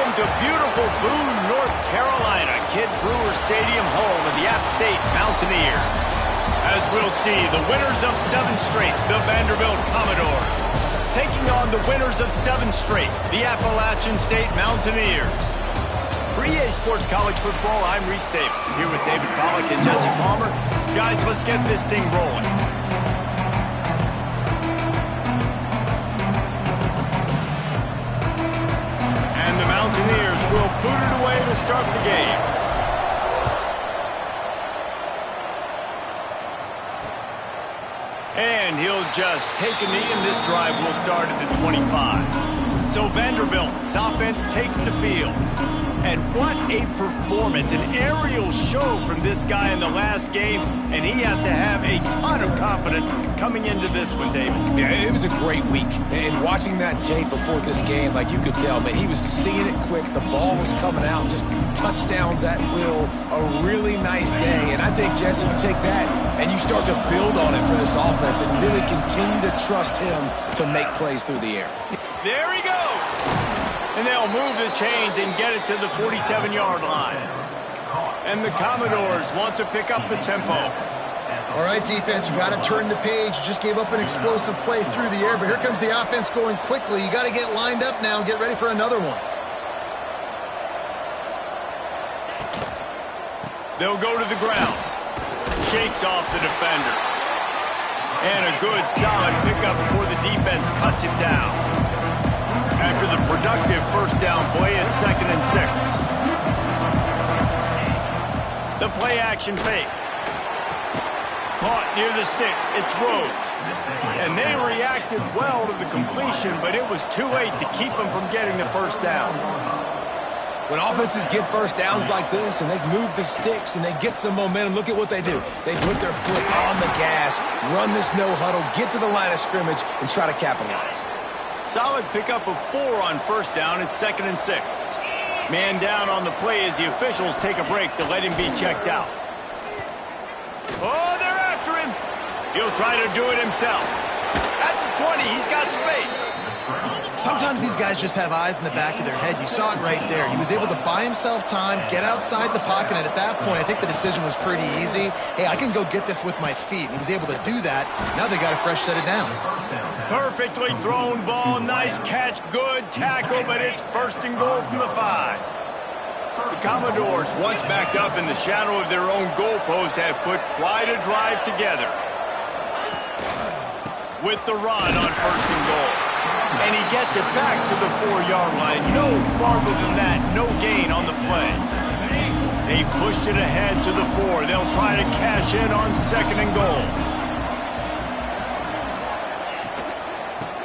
Welcome to beautiful Boone, North Carolina, Kid Brewer Stadium, home of the App State Mountaineers. As we'll see, the winners of 7 straight, the Vanderbilt Commodores, taking on the winners of 7 straight, the Appalachian State Mountaineers. For EA Sports College Football, I'm Reese Davis, here with David Pollack and Jesse Palmer. Guys, let's get this thing rolling. And the Mountaineers will boot it away to start the game. And he'll just take a knee, and this drive will start at the 25. So Vanderbilt's offense takes the field. And what a performance, an aerial show from this guy in the last game, and he has to have a ton of confidence coming into this one, David. Yeah, it was a great week. And watching that tape before this game, like you could tell, man, he was seeing it quick. The ball was coming out, just touchdowns at will. A really nice day. And I think, Jesse, you take that and you start to build on it for this offense and really continue to trust him to make plays through the air. There he goes. And they'll move the chains and get it to the 47-yard line. And the Commodores want to pick up the tempo. All right, defense, you got to turn the page. You just gave up an explosive play through the air, but here comes the offense going quickly. You got to get lined up now and get ready for another one. They'll go to the ground. Shakes off the defender. And a good, solid pickup before the defense cuts him down. After the productive first down play, it's 2nd and 6. The play-action fake. Caught near the sticks. It's Rhodes. And they reacted well to the completion, but it was too late to keep them from getting the first down. When offenses get first downs like this and they move the sticks and they get some momentum, look at what they do. They put their foot on the gas, run this no huddle, get to the line of scrimmage, and try to capitalize. Solid pickup of 4 on first down. It's 2nd and 6. Man down on the play as the officials take a break to let him be checked out. Oh, they're after him. He'll try to do it himself. That's a 20. He's got space. Sometimes these guys just have eyes in the back of their head. You saw it right there. He was able to buy himself time, get outside the pocket, and at that point, I think the decision was pretty easy. Hey, I can go get this with my feet. And he was able to do that. Now they got a fresh set of downs. Perfectly thrown ball. Nice catch. Good tackle, but it's 1st and goal from the 5. The Commodores, once backed up in the shadow of their own goalpost, have put quite a drive together. With the run on 1st and goal. And he gets it back to the 4-yard line. No farther than that. No gain on the play. They've pushed it ahead to the 4. They'll try to cash in on 2nd and goal.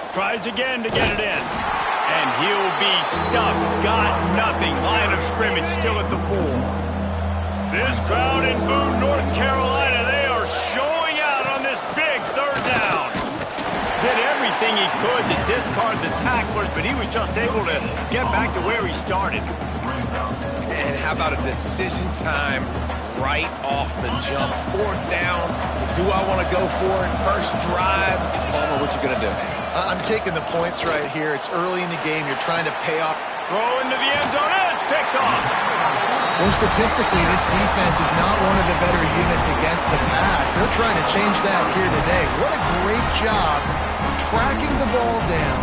Tries again to get it in. And he'll be stuck. Got nothing. Line of scrimmage still at the 4. This crowd in Boone, North Carolina, they are showing out on this big 3rd down. Did everything he could to discard the tacklers, but he was just able to get back to where he started. And how about a decision time right off the jump? 4th down. Do I want to go for it? First drive. Palmer, what you going to do? I'm taking the points right here. It's early in the game. You're trying to pay off. Throw into the end zone, and it's picked off. Well, statistically, this defense is not one of the better units against the pass. They're trying to change that here today. What a great job tracking the ball down,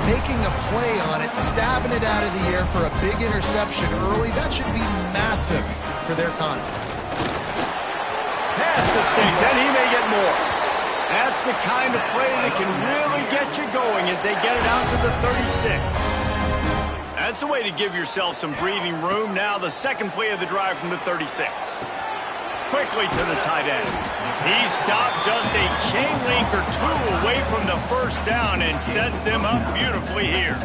making a play on it, stabbing it out of the air for a big interception early. That should be massive for their confidence. Pass the sticks, and he may get more. That's the kind of play that can really get you going as they get it out to the 36. That's the way to give yourself some breathing room. Now the 2nd play of the drive from the 36. Quickly to the tight end. He stopped just a chain link or 2 away from the first down and sets them up beautifully here.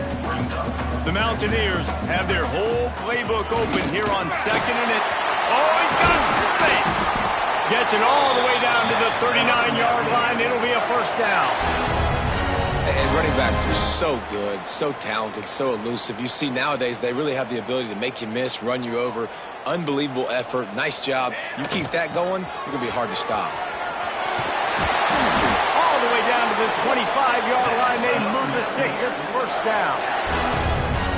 The Mountaineers have their whole playbook open here on 2nd and it. Oh, he's got some space. Gets it all the way down to the 39-yard line. It'll be a 1st down. And running backs are so good, so talented, so elusive. You see nowadays they really have the ability to make you miss, run you over. Unbelievable effort. Nice job. You keep that going, you're going to be hard to stop. All the way down to the 25-yard line. They move the sticks. It's 1st down.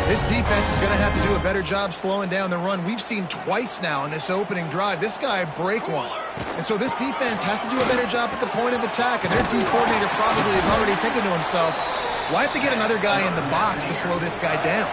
This defense is going to have to do a better job slowing down the run. We've seen twice now in this opening drive this guy break one. And so this defense has to do a better job at the point of attack, and their D coordinator probably is already thinking to himself, well, I have to get another guy in the box to slow this guy down.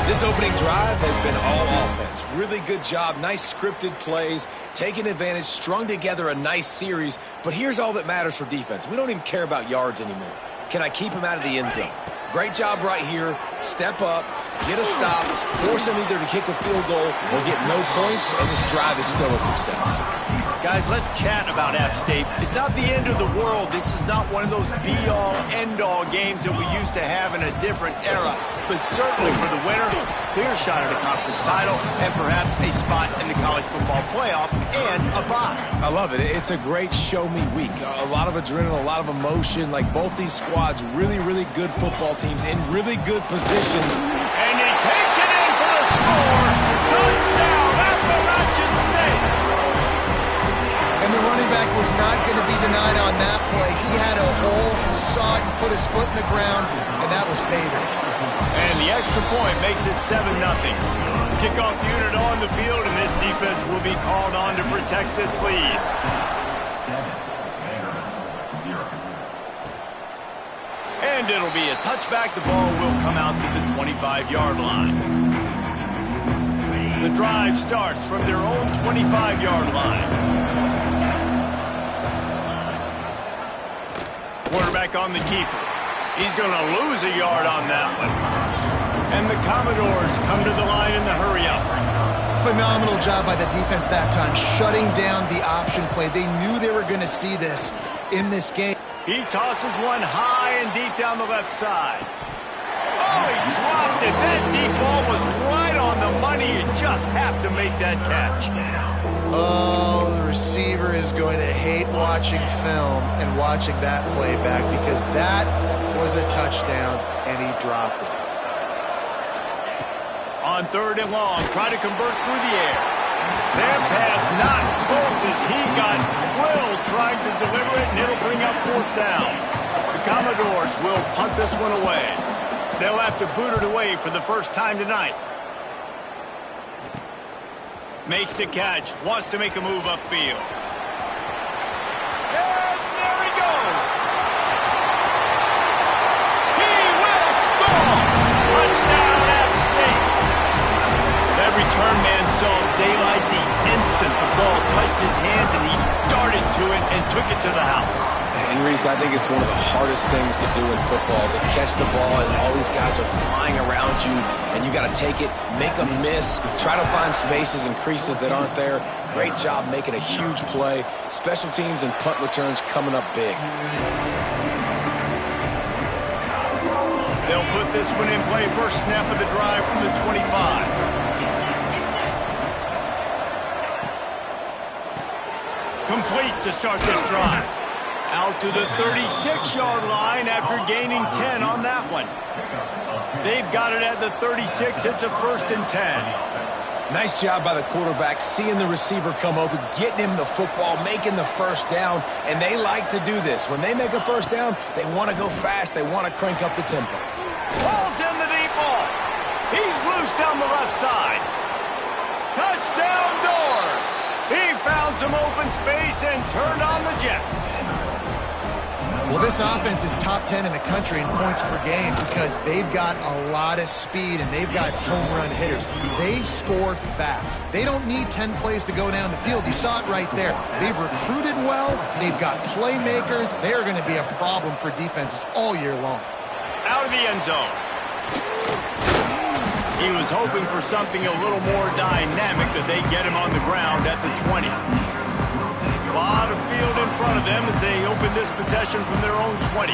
This opening drive has been all offense. Really good job, nice scripted plays, taking advantage, strung together a nice series. But here's all that matters for defense. We don't even care about yards anymore. Can I keep him out of the end zone? Great job right here. Step up, get a stop, force him either to kick a field goal or get no points, and this drive is still a success. Guys, let's chat about App State. It's not the end of the world. This is not one of those be-all, end-all games that we used to have in a different era. But certainly for the winner, clear shot at a conference title and perhaps a spot in the college football playoff and a bye. I love it. It's a great show-me week. A lot of adrenaline, a lot of emotion. Like both these squads, really, really good football teams in really good positions. And he takes it in for the score. Touchdown, Appalachian State. And the running back was not going to be denied on that play. He had a hole, saw it, and put his foot in the ground, and that was pay dirt. And the extra point makes it 7-0. Kickoff unit on the field, and this defense will be called on to protect this lead. 7-0. And it'll be a touchback. The ball will come out to the 25-yard line. The drive starts from their own 25-yard line. Quarterback on the keeper. He's going to lose a yard on that one. And the Commodores come to the line in the hurry-up. Phenomenal job by the defense that time, shutting down the option play. They knew they were going to see this in this game. He tosses one high and deep down the left side. Oh, he dropped it. That deep ball was right on the money. You just have to make that catch. Oh, the receiver is going to hate watching film and watching that play back because that was a touchdown, and he dropped it. On 3rd and long, try to convert through the air. That pass not close as he got drilled trying to deliver it, and it'll bring up 4th down. The Commodores will punt this one away. They'll have to boot it away for the first time tonight. Makes the catch, wants to make a move upfield. And there he goes. He will score. Touchdown, App State. That return man saw daylight the instant the ball touched his hands, and he darted to it and took it to the house. And Reese, I think it's one of the hardest things to do in football, to catch the ball as all these guys are flying around you, and you got to take it, make a miss, try to find spaces and creases that aren't there. Great job making a huge play. Special teams and punt returns coming up big. They'll put this one in play. First snap of the drive from the 25. Complete to start this drive. Out to the 36-yard line after gaining 10 on that one. They've got it at the 36. It's a 1st and 10. Nice job by the quarterback, seeing the receiver come open, getting him the football, making the first down, and they like to do this. When they make a first down, they want to go fast. They want to crank up the tempo. Balls in the deep ball. He's loose down the left side. Touchdown, Doors. He found some open space and turned on the Jets. Well, this offense is top 10 in the country in points per game because they've got a lot of speed and they've got home run hitters. They score fast. They don't need 10 plays to go down the field. You saw it right there. They've recruited well. They've got playmakers. They are going to be a problem for defenses all year long. Out of the end zone. He was hoping for something a little more dynamic, that they get him on the ground at the 20. A lot of field in front of them as they open this possession from their own 20.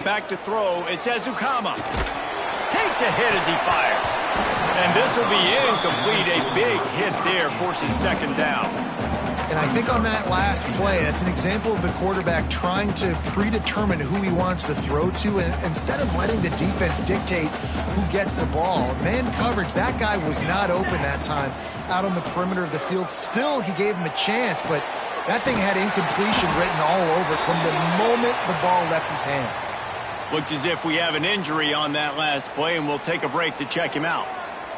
Back to throw, it's Ezukama. Takes a hit as he fires. And this will be incomplete. A big hit there forces 2nd down. And I think on that last play, that's an example of the quarterback trying to predetermine who he wants to throw to, and instead of letting the defense dictate who gets the ball. Man coverage, that guy was not open that time out on the perimeter of the field. Still, he gave him a chance, but that thing had incompletion written all over it from the moment the ball left his hand. Looks as if we have an injury on that last play, and we'll take a break to check him out.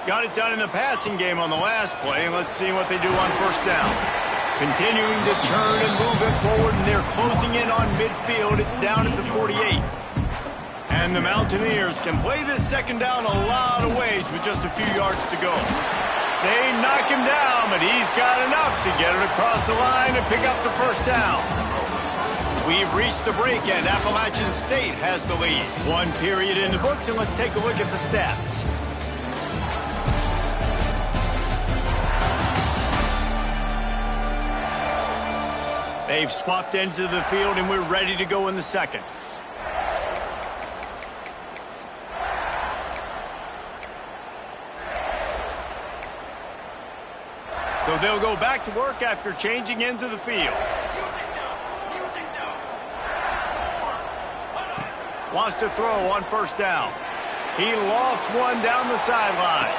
Got it done in the passing game on the last play, and let's see what they do on first down. Continuing to turn and move it forward, and they're closing in on midfield. It's down at the 48. And the Mountaineers can play this second down a lot of ways with just a few yards to go. They knock him down, but he's got enough to get it across the line and pick up the first down. We've reached the break, and Appalachian State has the lead. One period in the books, and let's take a look at the stats. They've swapped ends of the field, and we're ready to go in the second. So they'll go back to work after changing ends of the field. Wants to throw on first down. He lofts one down the sideline.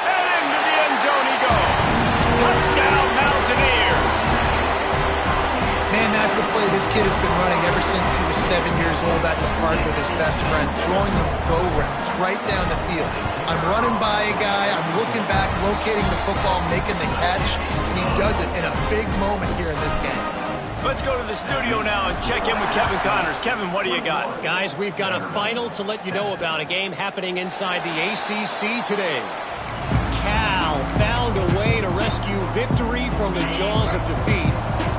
And into the end zone he goes. Touchdown, Mountaineers. Man, that's a play this kid has been running ever since he was 7 years old out in the park with his best friend, throwing them go routes right down the field. I'm running by a guy, I'm looking back, locating the football, making the catch, and he does it in a big moment here in this game. Let's go to the studio now and check in with Kevin Connors. Kevin, what do you got? Guys, we've got a final to let you know about, a game happening inside the ACC today. Cal found a way to rescue victory from the jaws of defeat.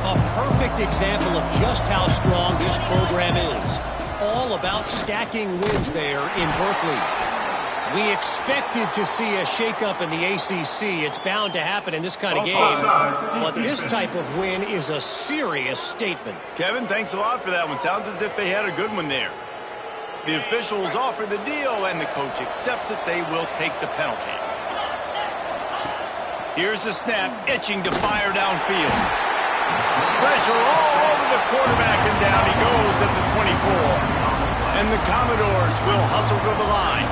A perfect example of just how strong this program is. All about stacking wins there in Berkeley. We expected to see a shakeup in the ACC. It's bound to happen in this kind of game. But this type of win is a serious statement. Kevin, thanks a lot for that one. Sounds as if they had a good one there. The officials offer the deal, and the coach accepts it. They will take the penalty. Here's the snap, itching to fire downfield. Pressure all over the quarterback, and down he goes at the 24. And the Commodores will hustle to the line.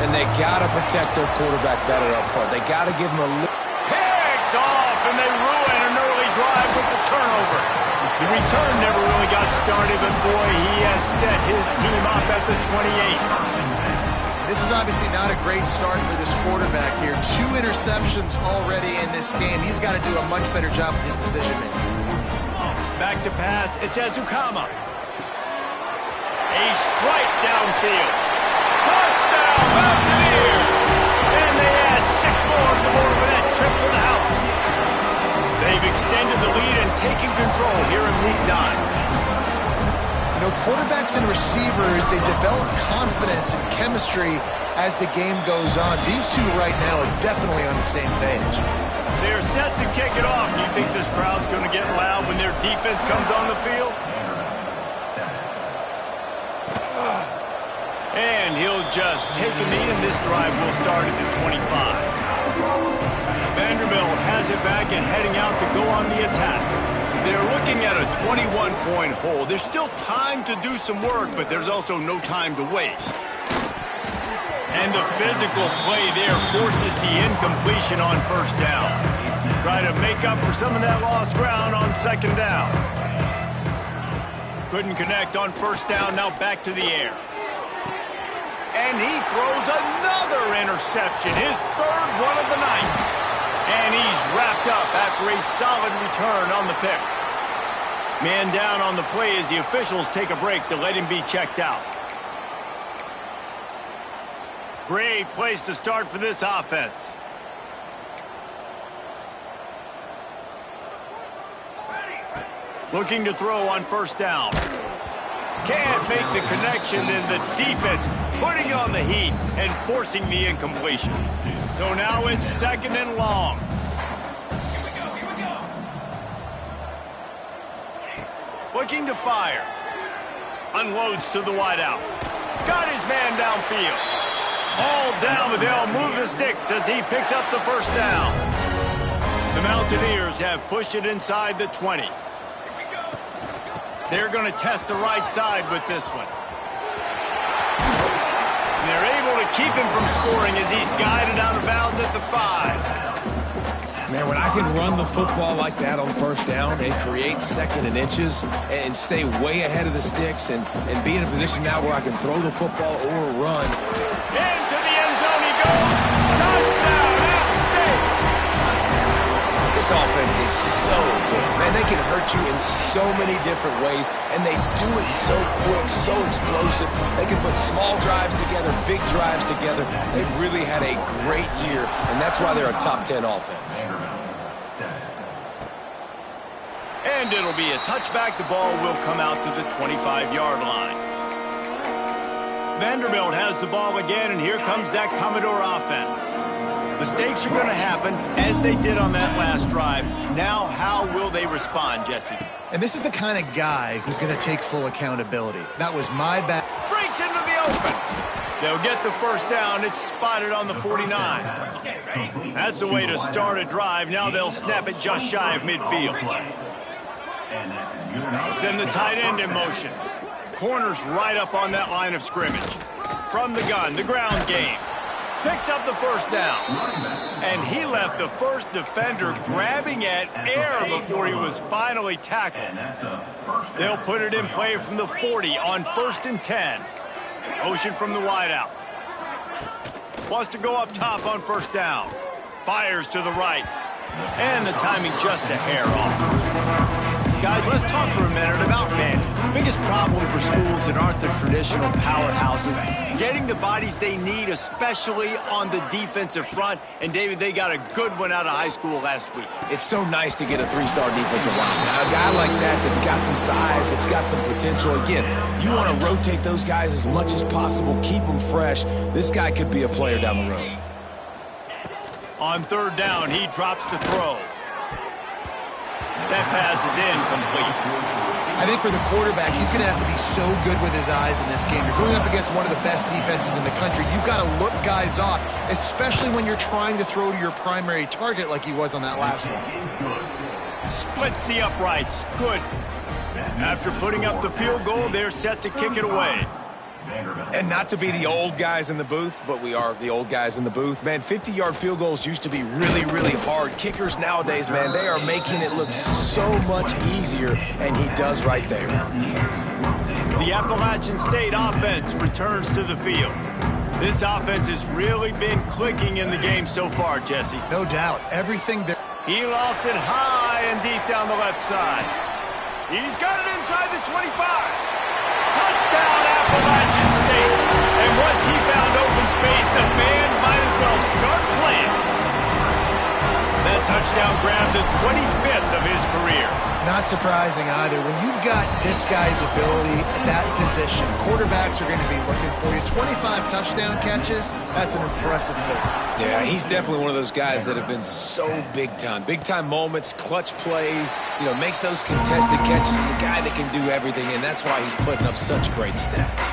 And they got to protect their quarterback better up front. They got to give him a little... Picked off, and they ruin an early drive with the turnover. The return never really got started, but boy, he has set his team up at the 28. This is obviously not a great start for this quarterback here. 2 interceptions already in this game. He's got to do a much better job with his decision-making. Back to pass, it's Ezukama. A strike downfield. Touchdown, Mountaineers! And they add 6 more to the board with that trip to the house. They've extended the lead and taken control here in Week 9. You know, quarterbacks and receivers, they develop confidence and chemistry as the game goes on. These two right now are definitely on the same page. They're set to kick it off. Do you think this crowd's going to get loud when their defense comes on the field? And he'll just take a knee, and this drive will start at the 25. Vanderbilt has it back and heading out to go on the attack. They're looking at a 21-point hole. There's still time to do some work, but there's also no time to waste. And the physical play there forces the incompletion on first down. Try to make up for some of that lost ground on second down. Couldn't connect on first down, now back to the air. And he throws another interception, his 3rd one of the night. And he's wrapped up after a solid return on the pick. Man down on the play as the officials take a break to let him be checked out. Great place to start for this offense. Looking to throw on first down. Can't make the connection, and the defense putting on the heat and forcing the incompletion. So now it's 2nd and long. Looking to fire. Unloads to the wideout. Got his man downfield. All down, but they'll move the sticks as he picks up the first down. The Mountaineers have pushed it inside the 20. They're going to test the right side with this one. And they're able to keep him from scoring as he's guided out of bounds at the 5. Man, when I can run the football like that on first down and create second and inches and stay way ahead of the sticks and be in a position now where I can throw the football or run. Into the end zone he goes. Touchdown, App State. This offense is so good. Man, they can hurt you in so many different ways, and they do it so quick, so explosive. They can put small drives together, big drives together. They've really had a great year, and that's why they're a top 10 offense. And it'll be a touchback. The ball will come out to the 25-yard line. Vanderbilt has the ball again, and here comes that Commodore offense. Mistakes are going to happen, as they did on that last drive. Now, how will they respond, Jesse? And this is the kind of guy who's going to take full accountability. That was my bad. Breaks into the open. They'll get the first down. It's spotted on the 49. That's the way to start a drive. Now they'll snap it just shy of midfield. Send the tight end in motion. Corners right up on that line of scrimmage. From the gun, the ground game. Picks up the first down. And he left the first defender grabbing at air before he was finally tackled. They'll put it in play from the 40 on 1st and 10. Motion from the wideout. Wants to go up top on first down. Fires to the right. And the timing just a hair off. Guys, let's talk for a minute about Vandy. Biggest problem for schools that aren't the traditional powerhouses, getting the bodies they need, especially on the defensive front. And, David, they got a good one out of high school last week. It's so nice to get a 3-star defensive lineman. A guy like that's got some size, that's got some potential. Again, you want to rotate those guys as much as possible, keep them fresh. This guy could be a player down the road. On 3rd down, he drops to throw. That pass is incomplete. I think for the quarterback, he's going to have to be so good with his eyes in this game. You're going up against one of the best defenses in the country. You've got to look guys off, especially when you're trying to throw to your primary target like he was on that last one. Splits the uprights. Good. After putting up the field goal, they're set to kick it away. And not to be the old guys in the booth, but we are the old guys in the booth. Man, 50-yard field goals used to be really, really hard. Kickers nowadays, man, they are making it look so much easier, and he does right there. The Appalachian State offense returns to the field. This offense has really been clicking in the game so far, Jesse. No doubt. Everything that... He lofts it high and deep down the left side. He's got it inside the 25. Touchdown, Appalachian State. And once he found open space, the band might as well start playing. That touchdown grabs the 25th of his career. Not surprising either. When you've got this guy's ability at that position, quarterbacks are going to be looking for you. 25 touchdown catches, that's an impressive figure. Yeah, he's definitely one of those guys that have been so big time. Big time moments, clutch plays, makes those contested catches. He's a guy that can do everything, and that's why he's putting up such great stats.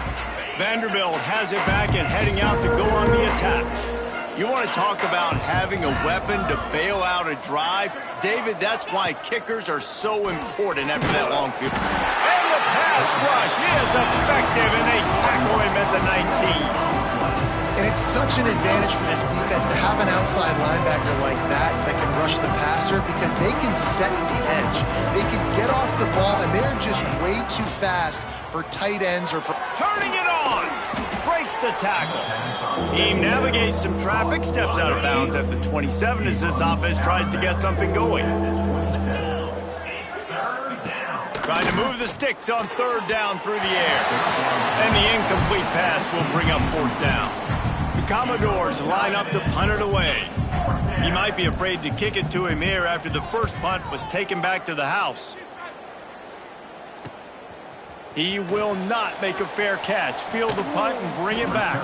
Vanderbilt has it back and heading out to go on the attack. You want to talk about having a weapon to bail out a drive? David, that's why kickers are so important after that long field. And the pass rush is effective, and they tackle him at the 19. And it's such an advantage for this defense to have an outside linebacker like that can rush the passer because they can set the edge. They can get off the ball, and they're just way too fast for tight ends or for... Turning it on! Breaks the tackle. He navigates some traffic, steps out of bounds at the 27 as this offense tries to get something going. Trying to move the sticks on 3rd down through the air. And the incomplete pass will bring up 4th down. The Commodores line up to punt it away. He might be afraid to kick it to him here after the first punt was taken back to the house. He will not make a fair catch. Field the punt and bring it back.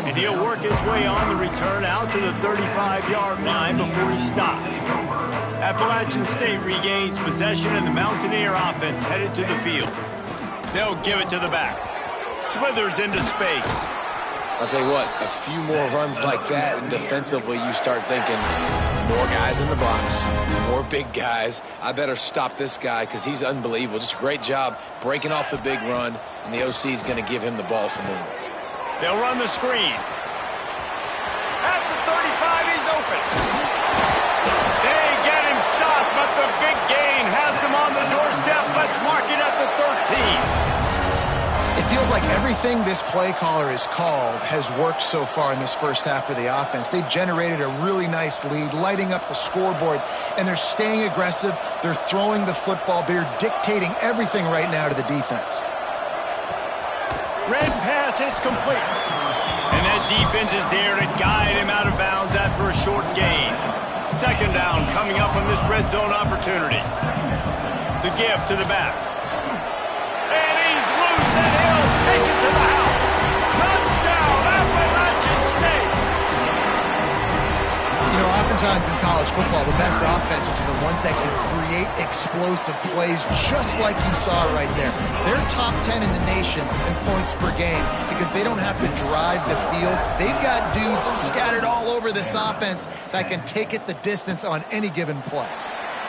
And he'll work his way on the return out to the 35-yard line before he stopped. Appalachian State regains possession and the Mountaineer offense headed to the field. They'll give it to the back. Slithers into space. I'll tell you what, a few more runs like that, and defensively you start thinking, more guys in the box, more big guys. I better stop this guy because he's unbelievable. Just a great job breaking off the big run, and the OC is going to give him the ball some more. They'll run the screen. At the 35, he's open. They but the big gain has them on the doorstep. Let's mark it at the 13. It feels like everything this play caller has called has worked so far in this first half for the offense. They generated a really nice lead, lighting up the scoreboard, and they're staying aggressive. They're throwing the football. They're dictating everything right now to the defense. Red pass, it's complete. And that defense is there to guide him out of bounds after a short gain. Second down coming up on this red zone opportunity. The give to the back. And he's loose, and he'll take it to the house. Touchdown, Appalachian State. You know, oftentimes in college football, the best offenses are the ones that can create explosive plays, just like you saw right there. They're top 10 in the nation in points per game because they don't have to drive the field. They've got dudes scattered all over this offense that can take it the distance on any given play.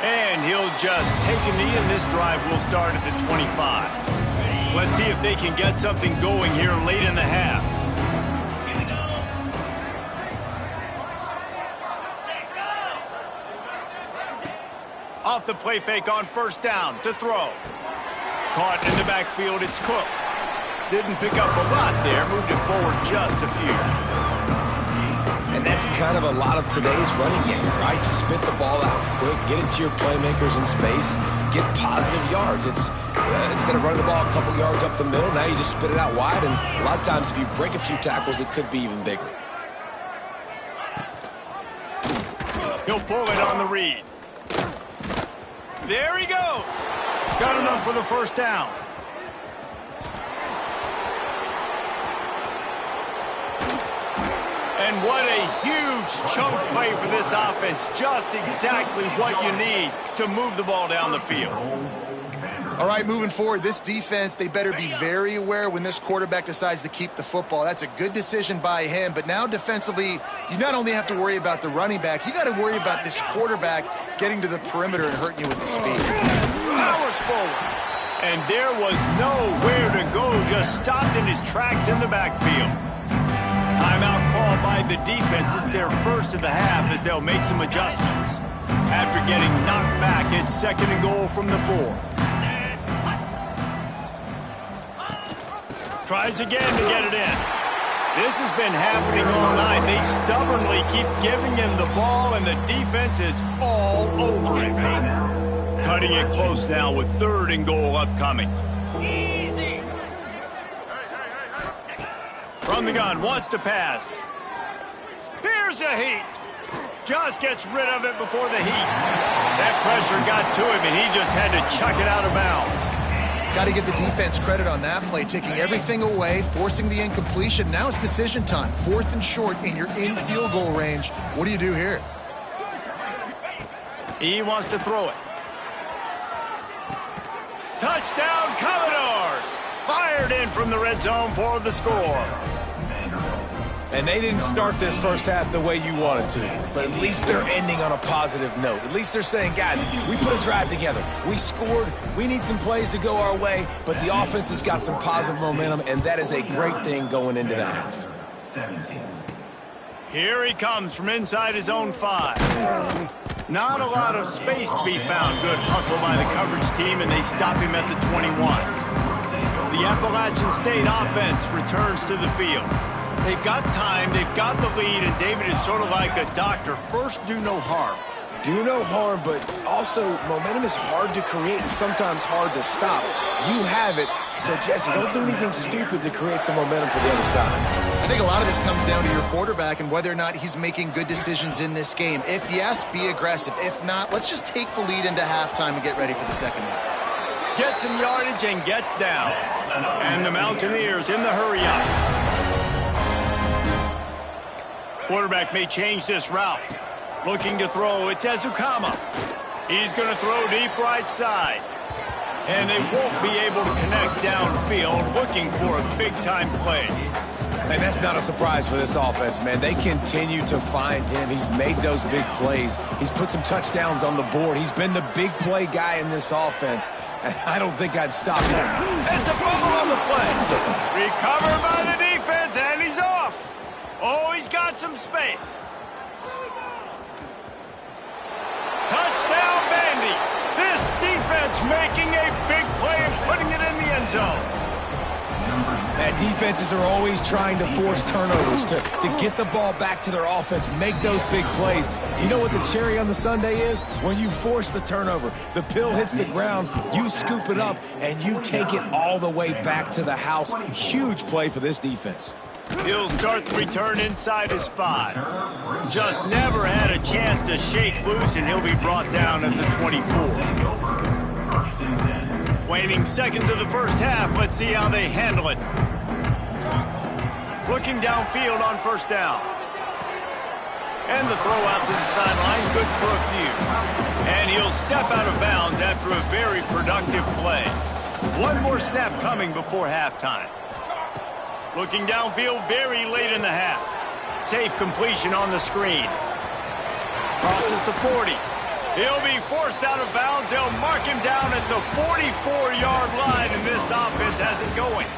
And he'll just take a knee, and this drive will start at the 25. Let's see if they can get something going here late in the half. Off the play fake on first down to throw. Caught in the backfield, it's Cook. Didn't pick up a lot there, moved it forward just a few. And that's kind of a lot of today's running game, right? Spit the ball out quick, get it to your playmakers in space, get positive yards. It's instead of running the ball a couple yards up the middle, now you just spit it out wide, and a lot of times if you break a few tackles, it could be even bigger. He'll pull it on the read. There he goes. Got enough for the first down. And what a huge chunk play for this offense. Just exactly what you need to move the ball down the field. All right, moving forward, this defense, they better be very aware when this quarterback decides to keep the football. That's a good decision by him, but now defensively, you not only have to worry about the running back, you got to worry about this quarterback getting to the perimeter and hurting you with the speed. Powers forward. And there was nowhere to go, just stopped in his tracks in the backfield. Timeout called by the defense. It's their first of the half as they'll make some adjustments. After getting knocked back, it's second and goal from the 4. Tries again to get it in. This has been happening all night. They stubbornly keep giving him the ball, and the defense is all over it. Cutting it close now with third and goal upcoming. Easy. From the gun, wants to pass. Here's a heat. Just gets rid of it before the heat. That pressure got to him, and he just had to chuck it out of bounds. Got to give the defense credit on that play, taking everything away, forcing the incompletion. Now it's decision time. 4th and short, and you're in field goal range. What do you do here? He wants to throw it. Touchdown, Commodores! Fired in from the red zone for the score. And they didn't start this first half the way you wanted to, but at least they're ending on a positive note. At least they're saying, guys, we put a drive together. We scored. We need some plays to go our way, but the offense has got some positive momentum, and that is a great thing going into the half. Here he comes from inside his own 5. Not a lot of space to be found. Good hustle by the coverage team, and they stop him at the 21. The Appalachian State offense returns to the field. They've got time, they've got the lead, and David is sort of like a doctor. First, do no harm. Do no harm, but also momentum is hard to create and sometimes hard to stop. You have it, so Jesse, don't do anything stupid to create some momentum for the other side. I think a lot of this comes down to your quarterback and whether or not he's making good decisions in this game. If yes, be aggressive. If not, let's just take the lead into halftime and get ready for the second half. Gets some yardage and gets down. And the Mountaineers in the hurry-up. Quarterback may change this route. Looking to throw, it's Ezukama. He's going to throw deep right side. And they won't be able to connect downfield, looking for a big-time play. And that's not a surprise for this offense, man. They continue to find him. He's made those big plays. He's put some touchdowns on the board. He's been the big play guy in this offense. And I don't think I'd stop him. It's a fumble on the play. Recovered by the defense, and he's off. Oh, he's got some space. Touchdown, Vandals. Man, defenses are always trying to force turnovers to get the ball back to their offense, make those big plays. You know what the cherry on the sundae is? When you force the turnover, the pill hits the ground, you scoop it up, and you take it all the way back to the house. Huge play for this defense. He'll start the return inside his 5. Just never had a chance to shake loose, and he'll be brought down at the 24. Waning seconds of the first half. Let's see how they handle it. Looking downfield on first down. And the throw out to the sideline, good for a few. And he'll step out of bounds after a very productive play. One more snap coming before halftime. Looking downfield very late in the half. Safe completion on the screen. Crosses to 40. He'll be forced out of bounds. They'll mark him down at the 44-yard line, and this offense has it going.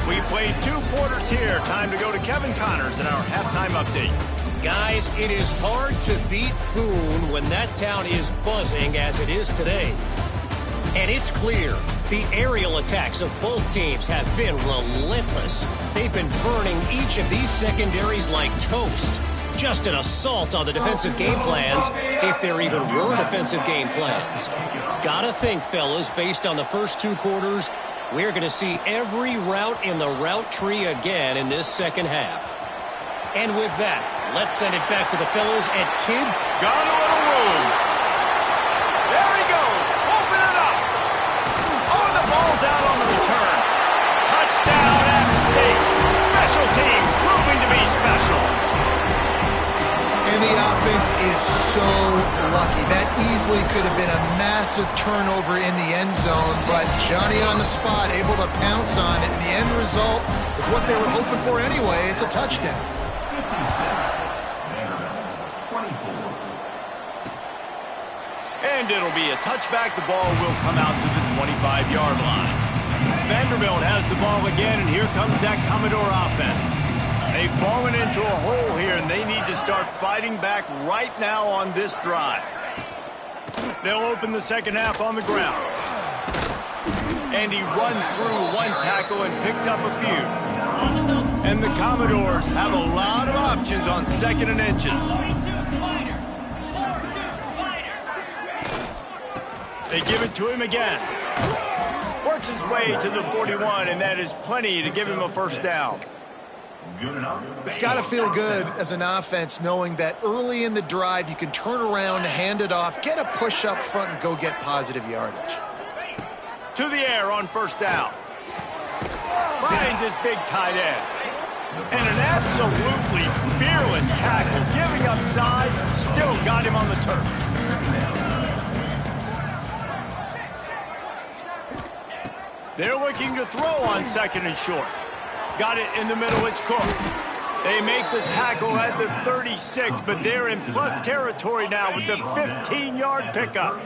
We played 2 quarters here. Time to go to Kevin Connors in our halftime update. Guys, it is hard to beat Boone when that town is buzzing as it is today. And it's clear, the aerial attacks of both teams have been relentless. They've been burning each of these secondaries like toast. Just an assault on the defensive game plans, if there even were defensive game plans. Gotta think, fellas, based on the first 2 quarters, we're going to see every route in the route tree again in this second half. And with that, let's send it back to the fellas at Kid. Got a little room. There he goes. Open it up. Oh, the ball's out on the return. Touchdown, App State. Special teams proving to be special. And the offense is so lucky. That easily could have been a massive turnover in the end zone, but Johnny on the spot, able to pounce on it. And the end result is what they were hoping for anyway. It's a touchdown. And it'll be a touchback. The ball will come out to the 25-yard line. Vanderbilt has the ball again, and here comes that Commodore offense. They've fallen into a hole here, and they need to start fighting back right now on this drive. They'll open the second half on the ground. And he runs through 1 tackle and picks up a few. And the Commodores have a lot of options on 2nd and inches. They give it to him again. Works his way to the 41, and that is plenty to give him a first down. It's got to feel good as an offense knowing that early in the drive you can turn around, hand it off, get a push up front, and go get positive yardage. To the air on first down. Finds his big tight end. And an absolutely fearless tackle, giving up size, still got him on the turf. They're looking to throw on 2nd and short. Got it in the middle, it's Cook. They make the tackle at the 36, but they're in plus territory now with the 15-yard pickup.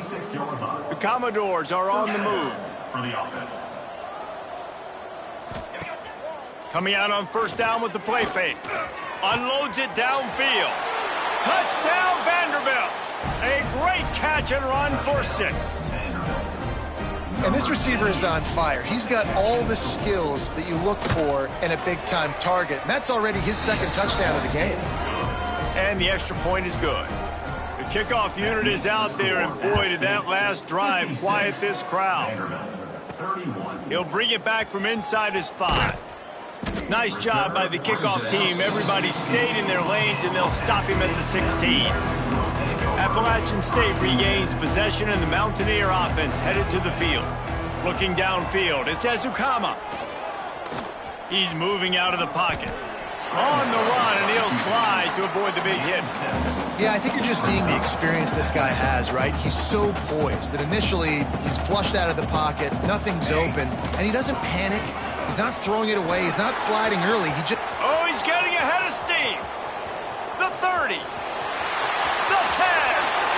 The Commodores are on the move. Coming out on first down with the play fake. Unloads it downfield. Touchdown, Vanderbilt. A great catch and run for 6. And this receiver is on fire. He's got all the skills that you look for in a big-time target. And that's already his 2nd touchdown of the game. And the extra point is good. The kickoff unit is out there, and boy, did that last drive quiet this crowd. He'll bring it back from inside his 5. Nice job by the kickoff team. Everybody stayed in their lanes, and they'll stop him at the 16. Appalachian State regains possession, and the Mountaineer offense headed to the field. Looking downfield, it's Ezukama. He's moving out of the pocket. On the run, and he'll slide to avoid the big hit. Yeah, I think you're just seeing the experience this guy has, right? He's so poised that initially he's flushed out of the pocket, nothing's open, and he doesn't panic. He's not throwing it away. He's not sliding early. Oh, he's getting ahead of steam. The 30. The 10.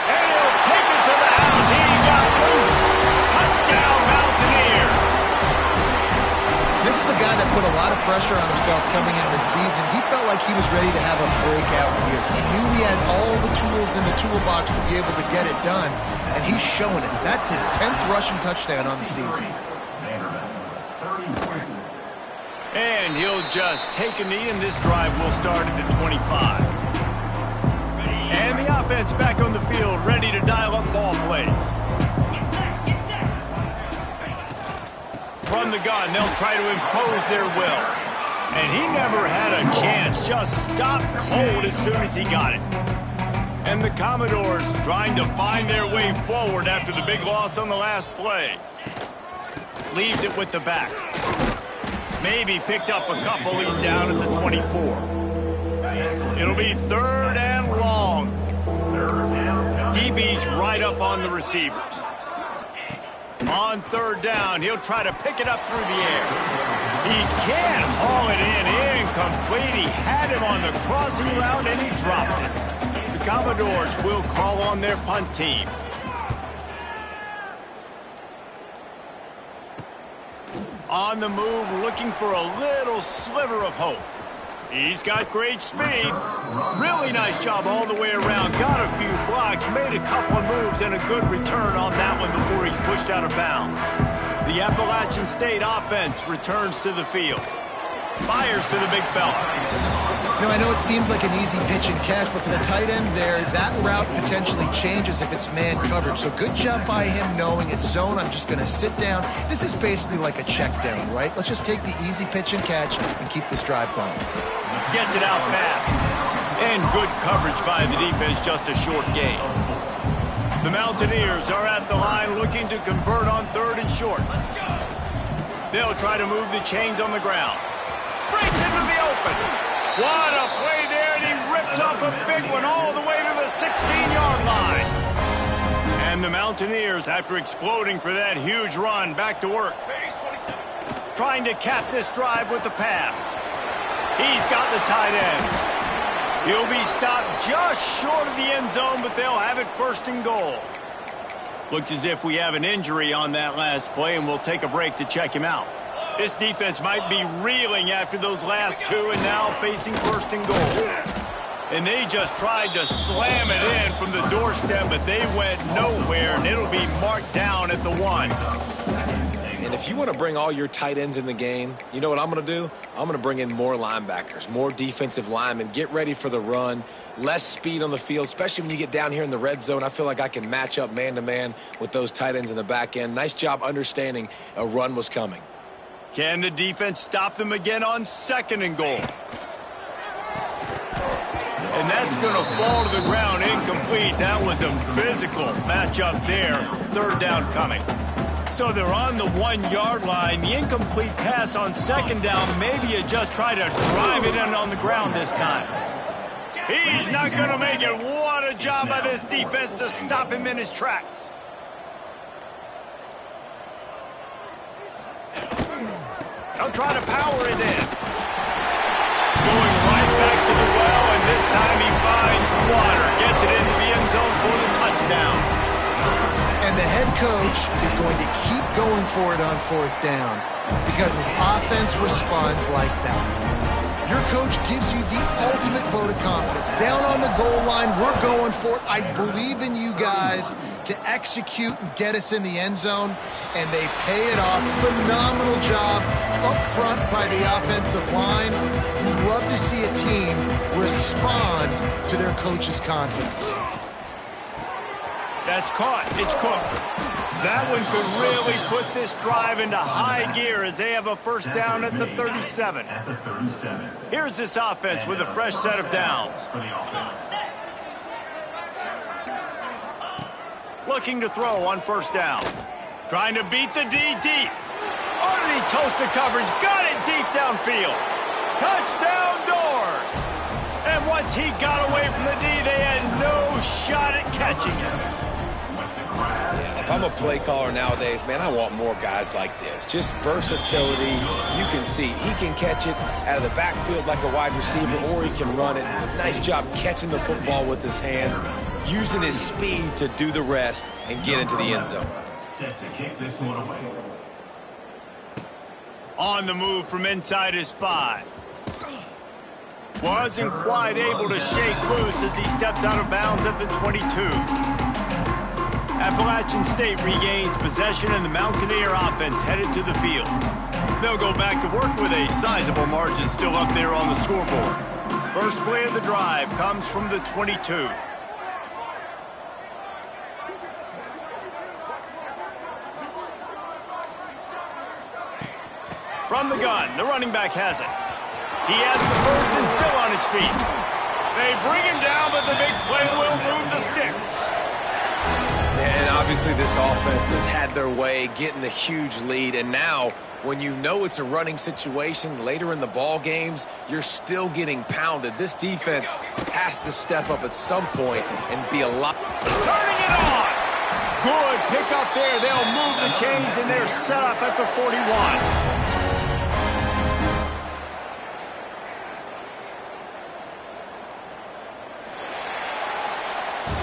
And he'll take it to the house. He got loose. Touchdown, Mountaineers. This is a guy that put a lot of pressure on himself coming into the season. He felt like he was ready to have a breakout year. He knew he had all the tools in the toolbox to be able to get it done, and he's showing it. That's his 10th rushing touchdown on the season. And he'll just take a knee, and this drive will start at the 25. And the offense back on the field, ready to dial up ball plays. From the gun, they'll try to impose their will. And he never had a chance, just stopped cold as soon as he got it. And the Commodores trying to find their way forward after the big loss on the last play. Leaves it with the back. Maybe picked up a couple. He's down at the 24. It'll be 3rd and long. DB's right up on the receivers. On 3rd down, he'll try to pick it up through the air. He can't haul it in. Incomplete. He had him on the crossing route, and he dropped it. The Commodores will call on their punt team. On the move, looking for a little sliver of hope. He's got great speed. Really nice job all the way around. Got a few blocks, made a couple of moves, and a good return on that one before he's pushed out of bounds. The Appalachian State offense returns to the field. Fires to the big fella. You know, I know it seems like an easy pitch and catch, but for the tight end there, that route potentially changes if it's man coverage. So good job by him knowing it's zone. I'm just going to sit down. This is basically like a check down, right? Let's just take the easy pitch and catch and keep this drive going. Gets it out fast. And good coverage by the defense, just a short gain. The Mountaineers are at the line looking to convert on 3rd and short. They'll try to move the chains on the ground. Breaks into the open. What a play there, and he rips off a big one all the way to the 16-yard line. And the Mountaineers, after exploding for that huge run, back to work. Trying to cap this drive with the pass. He's got the tight end. He'll be stopped just short of the end zone, but they'll have it 1st and goal. Looks as if we have an injury on that last play, and we'll take a break to check him out. This defense might be reeling after those last 2 and now facing 1st and goal. And they just tried to slam it in from the doorstep, but they went nowhere, and it'll be marked down at the 1. And if you want to bring all your tight ends in the game, you know what I'm going to do? I'm going to bring in more linebackers, more defensive linemen, get ready for the run, less speed on the field, especially when you get down here in the red zone. I feel like I can match up man-to-man with those tight ends in the back end. Nice job understanding a run was coming. Can the defense stop them again on 2nd and goal? And that's going to fall to the ground incomplete. That was a physical matchup there. 3rd down coming. So they're on the 1-yard line. The incomplete pass on 2nd down. Maybe you just try to drive it in on the ground this time. He's not going to make it. What a job by this defense to stop him in his tracks. They'll try to power it in. Going right back to the well, and this time he finds water. Gets it into the end zone for the touchdown. And the head coach is going to keep going for it on 4th down because his offense responds like that. Your coach gives you the ultimate vote of confidence. Down on the goal line, we're going for it. I believe in you guys to execute and get us in the end zone, and they pay it off. Phenomenal job up front by the offensive line. We love to see a team respond to their coach's confidence. That's caught. It's cooked. That one could really put this drive into high gear as they have a 1st down at the 37. Here's this offense with a fresh set of downs. Looking to throw on 1st down. Trying to beat the D deep. Underneath toast the coverage. Got it deep downfield. Touchdown Doors. And once he got away from the D, they had no shot at catching him. If I'm a play caller nowadays, man, I want more guys like this. Just versatility. You can see he can catch it out of the backfield like a wide receiver, or he can run it. Nice job catching the football with his hands, using his speed to do the rest and get into the end zone. Set to kick this one away. On the move from inside his 5. Wasn't quite able to shake loose as he steps out of bounds at the 22. Appalachian State regains possession, and the Mountaineer offense headed to the field. They'll go back to work with a sizable margin still up there on the scoreboard. First play of the drive comes from the 22. From the gun, the running back has it. He has the first and still on his feet. They bring him down, but the big play will move the sticks. And obviously this offense has had their way getting the huge lead, and now when you know it's a running situation later in the ball games, you're still getting pounded. This defense has to step up at some point and be a lot. Turning it on. Good pick up there. They'll move the chains, and they're set up at the 41.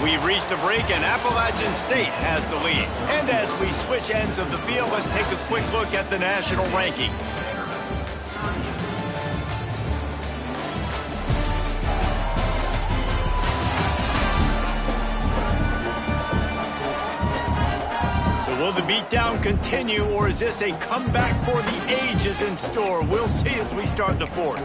We've reached a break, and Appalachian State has the lead. And as we switch ends of the field, let's take a quick look at the national rankings. So will the beatdown continue, or is this a comeback for the ages in store? We'll see as we start the fourth.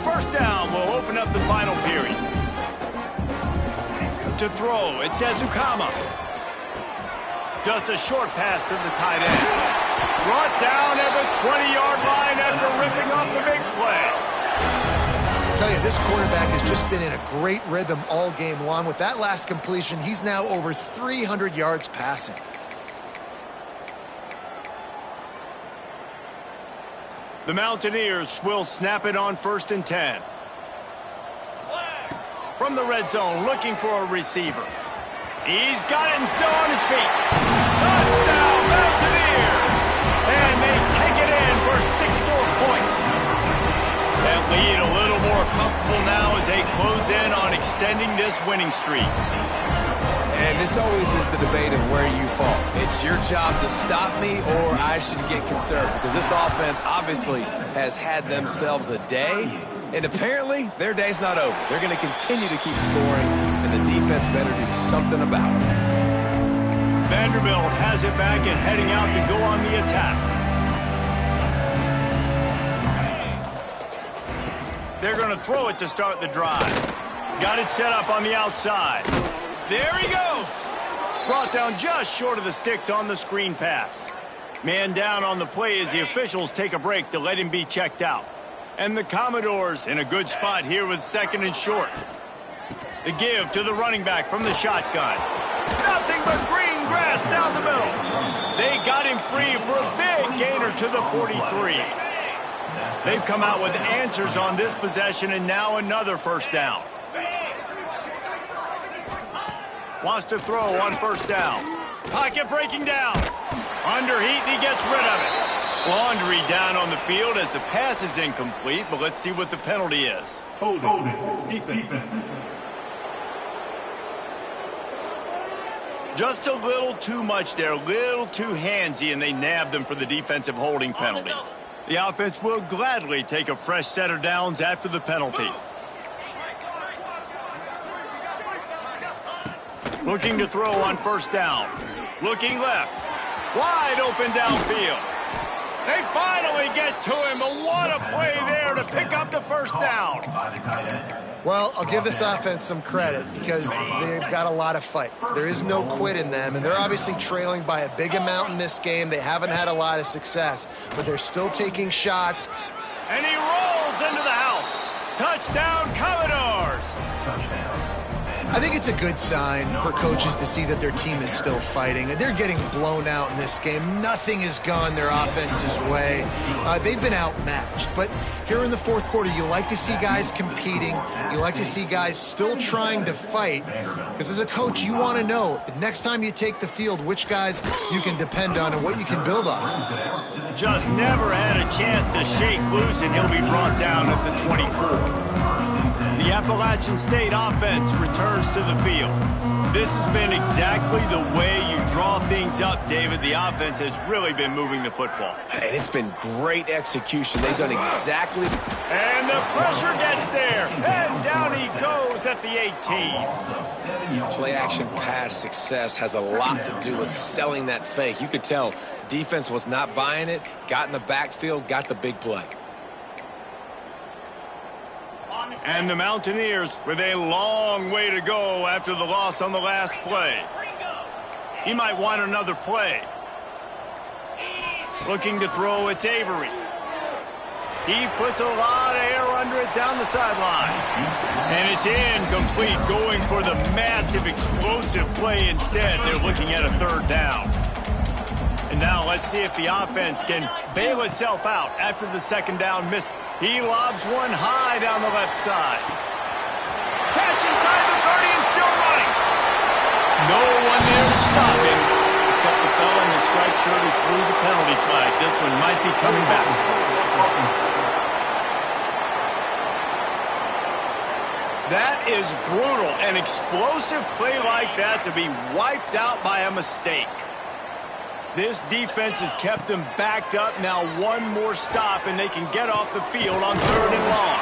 First down will open up the final period. To throw, it's Ezukama. Just a short pass to the tight end. Brought down at the 20-yard line after ripping off the big play. I tell you, this quarterback has just been in a great rhythm all game long. With that last completion, he's now over 300 yards passing. The Mountaineers will snap it on 1st and 10. From the red zone, looking for a receiver. He's got it and still on his feet. Touchdown, Mountaineers! And they take it in for 6 more points. That lead a little more comfortable now as they close in on extending this winning streak. And this always is the debate of where you fall. It's your job to stop me, or I should get conserved, because this offense obviously has had themselves a day, and apparently their day's not over. They're going to continue to keep scoring, and the defense better do something about it. Vanderbilt has it back and heading out to go on the attack. They're going to throw it to start the drive. Got it set up on the outside. There he goes. Brought down just short of the sticks on the screen pass. Man down on the play as the officials take a break to let him be checked out. And the Commodores in a good spot here with 2nd and short. The give to the running back from the shotgun. Nothing but green grass down the middle. They got him free for a big gainer to the 43. They've come out with answers on this possession, and now another first down. Wants to throw on 1st down. Pocket breaking down. Under heat, and he gets rid of it. Laundry down on the field as the pass is incomplete, but let's see what the penalty is. Hold it. Defense. Just a little too much there, a little too handsy, and they nabbed them for the defensive holding penalty. The offense will gladly take a fresh set of downs after the penalty. Looking to throw on 1st down. Looking left. Wide open downfield. They finally get to him, but what a play there to pick up the 1st down. Well, I'll give this offense some credit because they've got a lot of fight. There is no quit in them, and they're obviously trailing by a big amount in this game. They haven't had a lot of success, but they're still taking shots. And he rolls into the house. Touchdown, Commodores. I think it's a good sign for coaches to see that their team is still fighting. They're getting blown out in this game. Nothing has gone their offense's way. They've been outmatched. But here in the 4th quarter, you like to see guys competing. You like to see guys still trying to fight. Because as a coach, you want to know, the next time you take the field, which guys you can depend on and what you can build off. Just never had a chance to shake loose, and he'll be brought down at the 24. The Appalachian State offense returns to the field. This has been exactly the way you draw things up, David. The offense has really been moving the football. And it's been great execution. They've done exactly... And the pressure gets there. And down he goes at the 18. Play-action pass success has a lot to do with selling that fake. You could tell defense was not buying it, got in the backfield, got the big play. And the Mountaineers with a long way to go after the loss on the last play. He might want another play. Looking to throw, it's Avery. He puts a lot of air under it down the sideline. And it's incomplete, going for the massive explosive play instead. They're looking at a third down. And now let's see if the offense can bail itself out after the second down miss. He lobs one high down the left side. Catch inside the 30 and still running. No one there to stop him, except the fellow in the striped shirt who threw the penalty flag. This one might be coming back. That is brutal. An explosive play like that to be wiped out by a mistake. This defense has kept them backed up. Now one more stop, and they can get off the field on 3rd and long.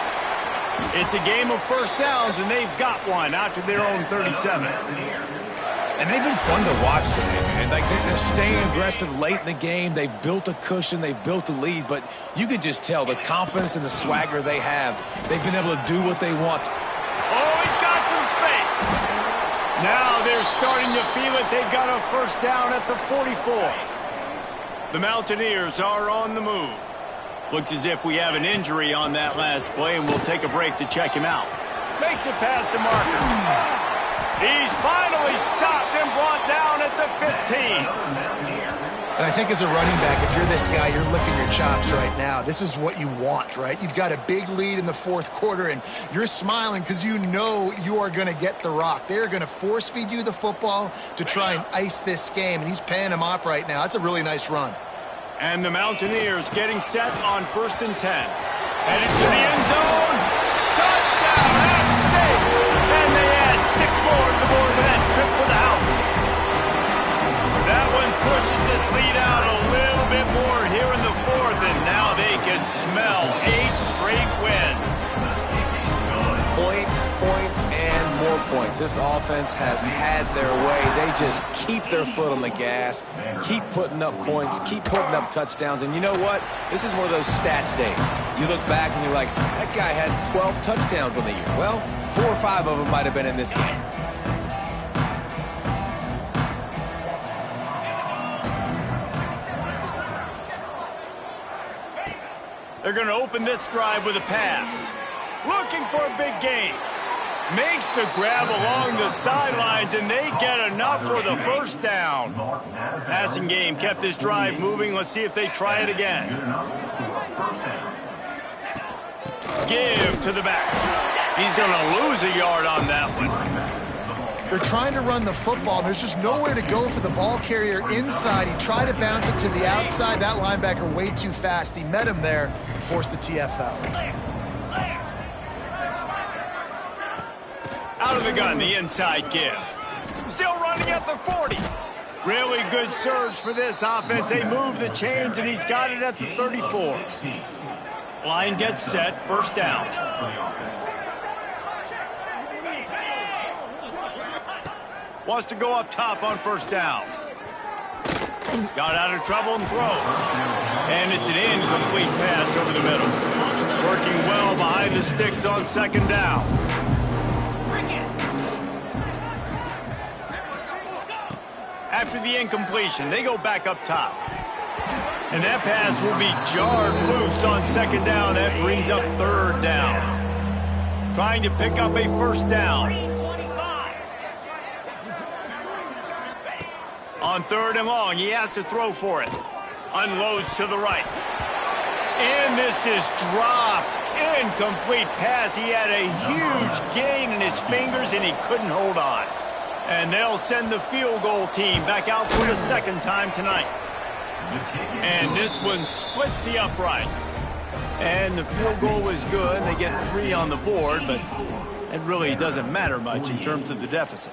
It's a game of first downs, and they've got one out to their own 37. And they've been fun to watch today, man. Like, they're staying aggressive late in the game. They've built a cushion. They've built a lead. But you could just tell the confidence and the swagger they have. They've been able to do what they want. Oh, he's got some space. Now they're starting to feel it. They've got a first down at the 44. The Mountaineers are on the move. Looks as if we have an injury on that last play, and we'll take a break to check him out. Makes it past the marker. He's finally stopped and brought down at the 15. And I think as a running back, if you're this guy, you're licking your chops right now. This is what you want, right? You've got a big lead in the fourth quarter, and you're smiling because you know you are going to get the rock. They're going to force-feed you the football to try and ice this game, and he's paying him off right now. That's a really nice run. And the Mountaineers getting set on 1st and 10. Headed to the end zone. Touchdown, App State! And they add 6 more to the board with that trip to the house. That one pushes this lead out a little bit more here in the 4th, and now they can smell 8 straight wins. Points, points, and more points. This offense has had their way. They just keep their foot on the gas, keep putting up points, keep putting up touchdowns. And you know what? This is one of those stats days. You look back and you're like, that guy had 12 touchdowns on the year. Well, 4 or 5 of them might have been in this game. They're going to open this drive with a pass. Looking for a big gain. Makes the grab along the sidelines, and they get enough for the first down. Passing game kept this drive moving. Let's see if they try it again. Give to the back. He's going to lose a yard on that one. They're trying to run the football. There's just nowhere to go for the ball carrier inside. He tried to bounce it to the outside. That linebacker way too fast. He met him there and forced the TFL. Out of the gun, the inside give. Still running at the 40. Really good surge for this offense. They move the chains, and he's got it at the 34. Line gets set, first down. Wants to go up top on first down. Got out of trouble and throws. And it's an incomplete pass over the middle. Working well behind the sticks on second down. After the incompletion, they go back up top. And that pass will be jarred loose on second down. That brings up third down. Trying to pick up a first down. On 3rd and long, he has to throw for it. Unloads to the right. And this is dropped. Incomplete pass. He had a huge gain in his fingers, and he couldn't hold on. And they'll send the field goal team back out for the second time tonight. And this one splits the uprights. And the field goal was good. They get 3 on the board, but it really doesn't matter much in terms of the deficit.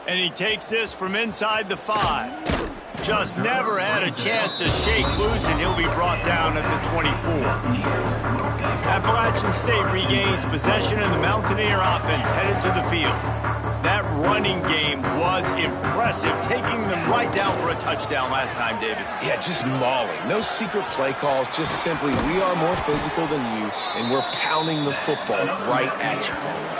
And he takes this from inside the 5. Just never had a chance to shake loose, and he'll be brought down at the 24. Appalachian State regains possession, and the Mountaineer offense headed to the field. That running game was impressive, taking them right down for a touchdown last time, David. Yeah, just mauling. No secret play calls, just simply we are more physical than you, and we're pounding the football right at you.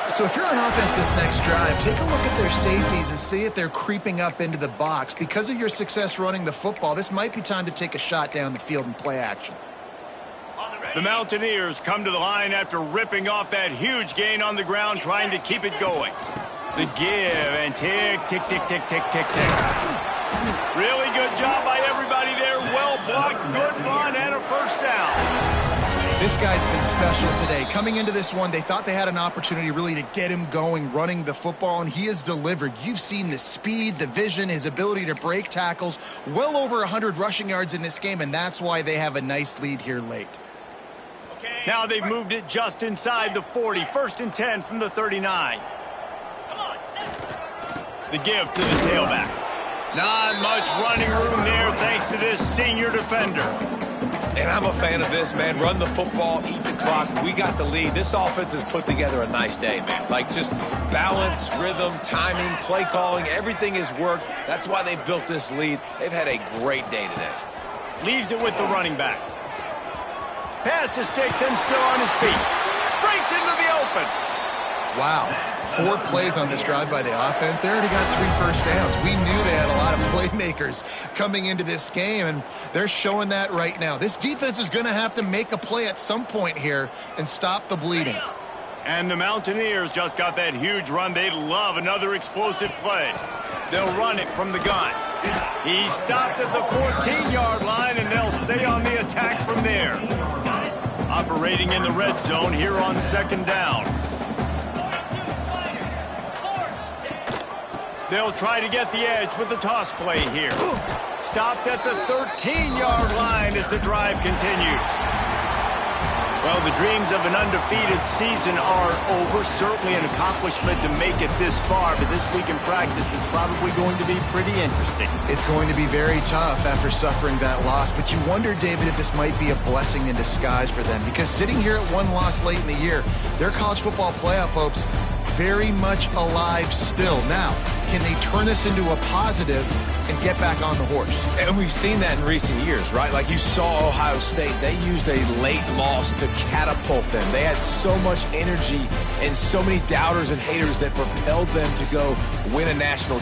So if you're on offense this next drive, take a look at their safeties and see if they're creeping up into the box. Because of your success running the football, this might be time to take a shot down the field and play action. The Mountaineers come to the line after ripping off that huge gain on the ground, trying to keep it going. The give and tick, tick, tick, tick, tick, tick, tick. Really good job by everybody there. Well blocked, good run, and a first down. This guy's been special today. Coming into this one, they thought they had an opportunity really to get him going, running the football, and he has delivered. You've seen the speed, the vision, his ability to break tackles, well over 100 rushing yards in this game, and that's why they have a nice lead here late. Now they've moved it just inside the 40. 1st and 10 from the 39. The give to the tailback. Not much running room there thanks to this senior defender. And I'm a fan of this, man. Run the football, eat the clock. We got the lead. This offense has put together a nice day, man. Like just balance, rhythm, timing, play calling, everything has worked. That's why they've built this lead. They've had a great day today. Leaves it with the running back. Pass to Sticks and still on his feet. Breaks into the open. Wow. 4 plays on this drive by the offense. They already got 3 first downs. We knew they had a lot of playmakers coming into this game, and they're showing that right now. This defense is going to have to make a play at some point here and stop the bleeding. And the Mountaineers just got that huge run. They'd love another explosive play. They'll run it from the gun. He stopped at the 14-yard line, and they'll stay on the attack from there. Operating in the red zone here on 2nd down. They'll try to get the edge with the toss play here. Stopped at the 13-yard line as the drive continues. Well, the dreams of an undefeated season are over. Certainly an accomplishment to make it this far, but this week in practice is probably going to be pretty interesting. It's going to be very tough after suffering that loss, but you wonder, David, if this might be a blessing in disguise for them, because sitting here at 1 loss late in the year, their college football playoff hopes very much alive still. Now, can they turn this into a positive and get back on the horse? And we've seen that in recent years, right? Like you saw Ohio State, they used a late loss to catapult them. They had so much energy and so many doubters and haters that propelled them to go win a national